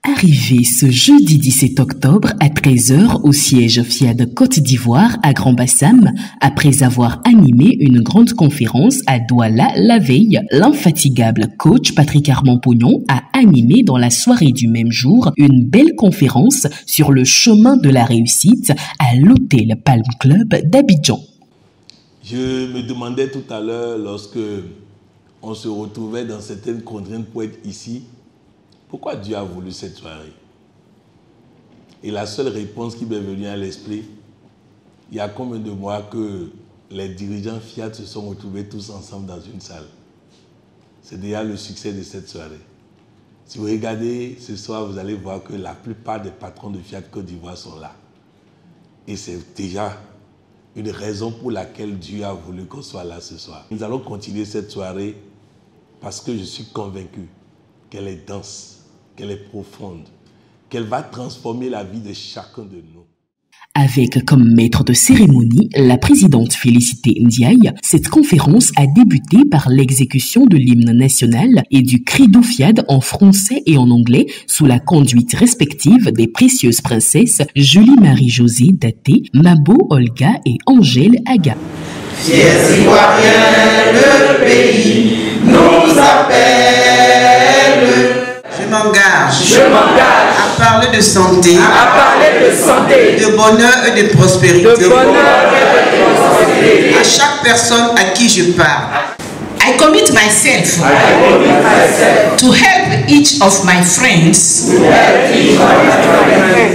Arrivé ce jeudi 17 octobre à 13 h au siège Fiat Côte d'Ivoire à Grand-Bassam, après avoir animé une grande conférence à Douala la veille, l'infatigable coach Patrick Armand-Pognon a animé dans la soirée du même jour une belle conférence sur le chemin de la réussite à l'hôtel Palm Club d'Abidjan. Je me demandais tout à l'heure, lorsque on se retrouvait dans certaines contraintes pour être ici, pourquoi Dieu a voulu cette soirée? Et la seule réponse qui m'est venue à l'esprit, il y a combien de mois que les dirigeants Fiat se sont retrouvés tous ensemble dans une salle? C'est déjà le succès de cette soirée. Si vous regardez ce soir, vous allez voir que la plupart des patrons de Fiat Côte d'Ivoire sont là. Et c'est déjà une raison pour laquelle Dieu a voulu qu'on soit là ce soir. Nous allons continuer cette soirée parce que je suis convaincu qu'elle est dense, qu'elle est profonde, qu'elle va transformer la vie de chacun de nous. Avec comme maître de cérémonie la présidente Félicité Ndiaye, cette conférence a débuté par l'exécution de l'hymne national et du credo Fiat en français et en anglais sous la conduite respective des précieuses princesses Julie-Marie-Josée Daté, Mabo Olga et Angèle Aga. Fiers Ivoiriens, le pays nous appelle. Je m'engage à parler de santé, de bonheur et de prospérité, à chaque personne à qui je parle. I commit myself to help each of my friends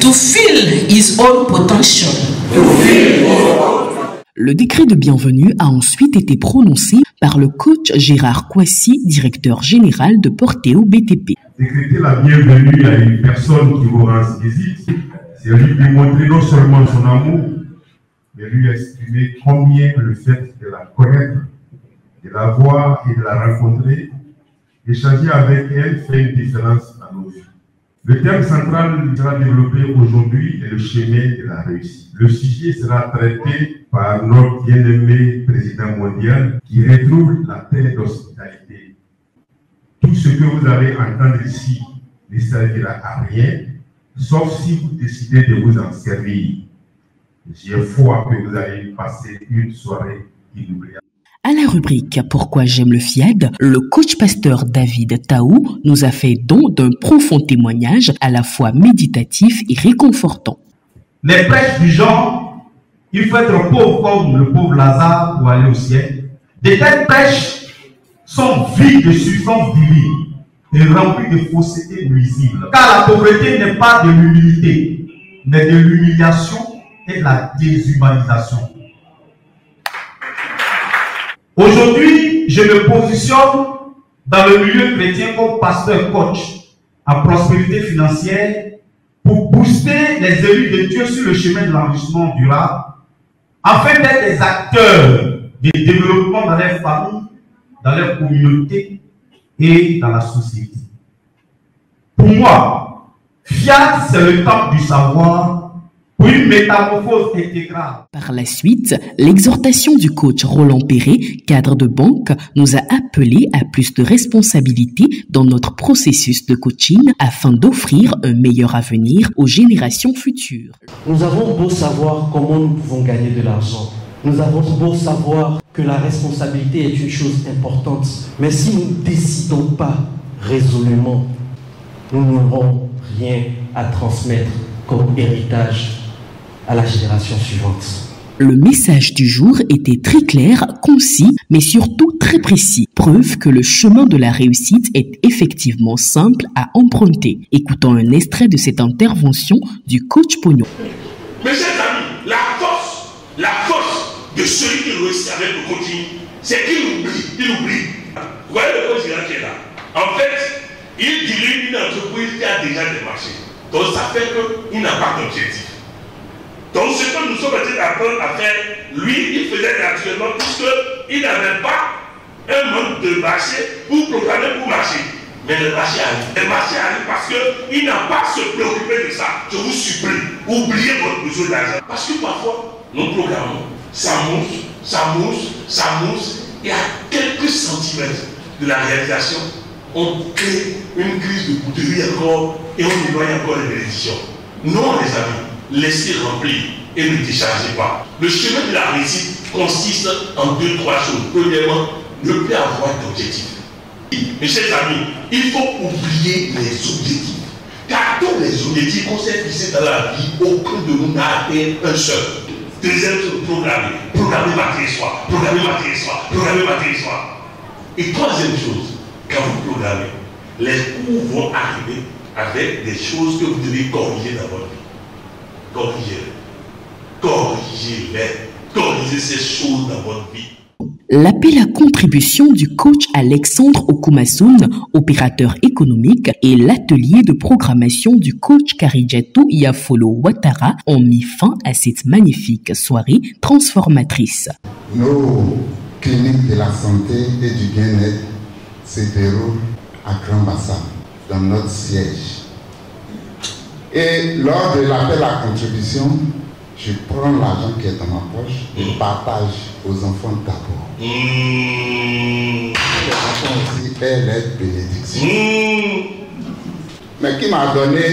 to feel his own potential. Le décret de bienvenue a ensuite été prononcé par le coach Gérard Kouassi, directeur général de Porteo BTP. Décréter la bienvenue à une personne qui vous rend visite, c'est lui démontrer non seulement son amour, mais lui exprimer combien le fait de la connaître, de la voir et de la rencontrer, échanger avec elle fait une différence dans nos vies. Le thème central sera développé aujourd'hui est le chemin de la réussite. Le sujet sera traité par notre bien-aimé président mondial qui retrouve la paix d'hospitalité. Tout ce que vous allez entendre ici ne servira à rien, sauf si vous décidez de vous en servir. J'ai foi que vous allez passer une soirée inoubliable. À la rubrique « Pourquoi j'aime le Fiat », le coach pasteur David Taou nous a fait don d'un profond témoignage à la fois méditatif et réconfortant. Les prêches du genre, il faut être pauvre comme le pauvre Lazare pour aller au ciel. De telles prêches sont vides de substance divine et remplies de fausseté nuisible. Car la pauvreté n'est pas de l'humilité, mais de l'humiliation et de la déshumanisation. Aujourd'hui, je me positionne dans le milieu chrétien comme pasteur coach à prospérité financière pour booster les élus de Dieu sur le chemin de l'enrichissement durable, afin d'être des acteurs de développement dans leur famille, dans leur communauté et dans la société. Pour moi, Fiat, c'est le temple du savoir, pour une métamorphose intégrale. Par la suite, l'exhortation du coach Roland Perret, cadre de banque, nous a appelés à plus de responsabilité dans notre processus de coaching afin d'offrir un meilleur avenir aux générations futures. Nous avons beau savoir comment nous pouvons gagner de l'argent. Nous avons beau savoir que la responsabilité est une chose importante. Mais si nous ne décidons pas résolument, nous n'aurons rien à transmettre comme héritage à la génération suivante. Le message du jour était très clair, concis, mais surtout très précis. Preuve que le chemin de la réussite est effectivement simple à emprunter. Écoutons un extrait de cette intervention du coach Pognon. Mes chers amis, la force de celui qui réussit avec le coaching, c'est qu'il oublie. Vous voyez le coach qui est là. En fait, il dirige une entreprise qui a déjà des marchés. Donc ça fait qu'il n'a pas d'objectif. Donc ce que nous sommes en train d'apprendre à faire, lui, il faisait naturellement puisqu'il n'avait pas un manque de marché pour programmer pour marcher. Mais le marché arrive. Le marché arrive parce qu'il n'a pas à se préoccuper de ça. Je vous supplie, oubliez votre besoin d'argent. Parce que parfois, nous programmons, ça mousse, et à quelques centimètres de la réalisation, on crée une crise de bouteille encore et on éloigne encore les bénédictions. Non, les amis, laissez remplir et ne déchargez pas. Le chemin de la réussite consiste en 2-3 choses. Premièrement, ne plus avoir d'objectifs. Mes chers amis, il faut oublier les objectifs. Car tous les objectifs qu'on s'est fixés dans la vie, aucun de nous n'a atteint un seul. Deuxième chose, programmer. Programmer matin soir. Programmer matin soir. Programmer matin soir. Et troisième chose, quand vous programmez, les coups vont arriver avec des choses que vous devez corriger dans votre vie. Corrigez-les. Corrigez-les. Corrigez ces choses dans votre vie. L'appel à contribution du coach Alexandre Okumasoun, opérateur économique, et l'atelier de programmation du coach Karidjatou Yafolo Ouattara ont mis fin à cette magnifique soirée transformatrice. Nos cliniques de la santé et du bien-être se déroulent à Grand Bassam, dans notre siège. Et lors de l'appel à contribution, je prends l'argent qui est dans ma poche et je partage aux enfants d'abord. Les enfants aussi aient les bénédictions. Mais qui m'a donné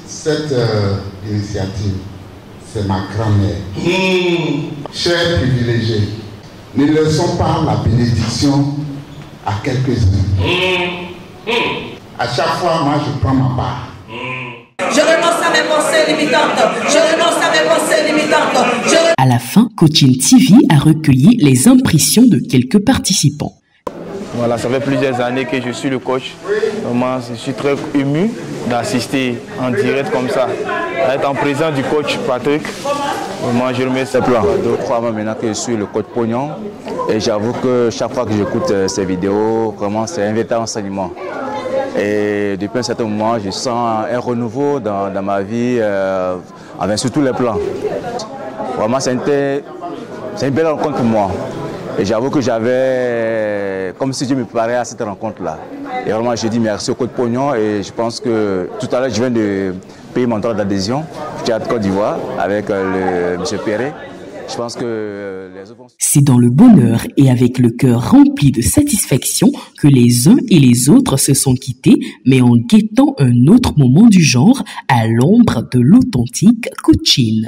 cette initiative, c'est ma grand-mère. Chers privilégiés, ne laissons pas la bénédiction à quelques-uns. À chaque fois, moi, je prends ma part. Je renonce à mes pensées limitantes. Je renonce à mes pensées limitantes. À la fin, Coaching TV a recueilli les impressions de quelques participants. Voilà, ça fait plusieurs années que je suis le coach. Vraiment, je suis très ému d'assister en direct comme ça, à être en présence du coach Patrick. Vraiment, je remercie ce plan. 2-3 mois maintenant que je suis le coach Pognon et j'avoue que chaque fois que j'écoute ces vidéos, vraiment c'est un véritable enseignement. Et depuis un certain moment, je sens un renouveau dans ma vie, sur tous les plans. Vraiment, c'est une belle rencontre pour moi. Et j'avoue que j'avais, comme si Dieu me préparait à cette rencontre-là. Et vraiment, je dis merci au coach Pognon et je pense que tout à l'heure, je viens de payer mon droit d'adhésion. Je suis à Côte d'Ivoire avec M. Perret. Je pense que les autres... C'est dans le bonheur et avec le cœur rempli de satisfaction que les uns et les autres se sont quittés, mais en guettant un autre moment du genre à l'ombre de l'authentique coaching.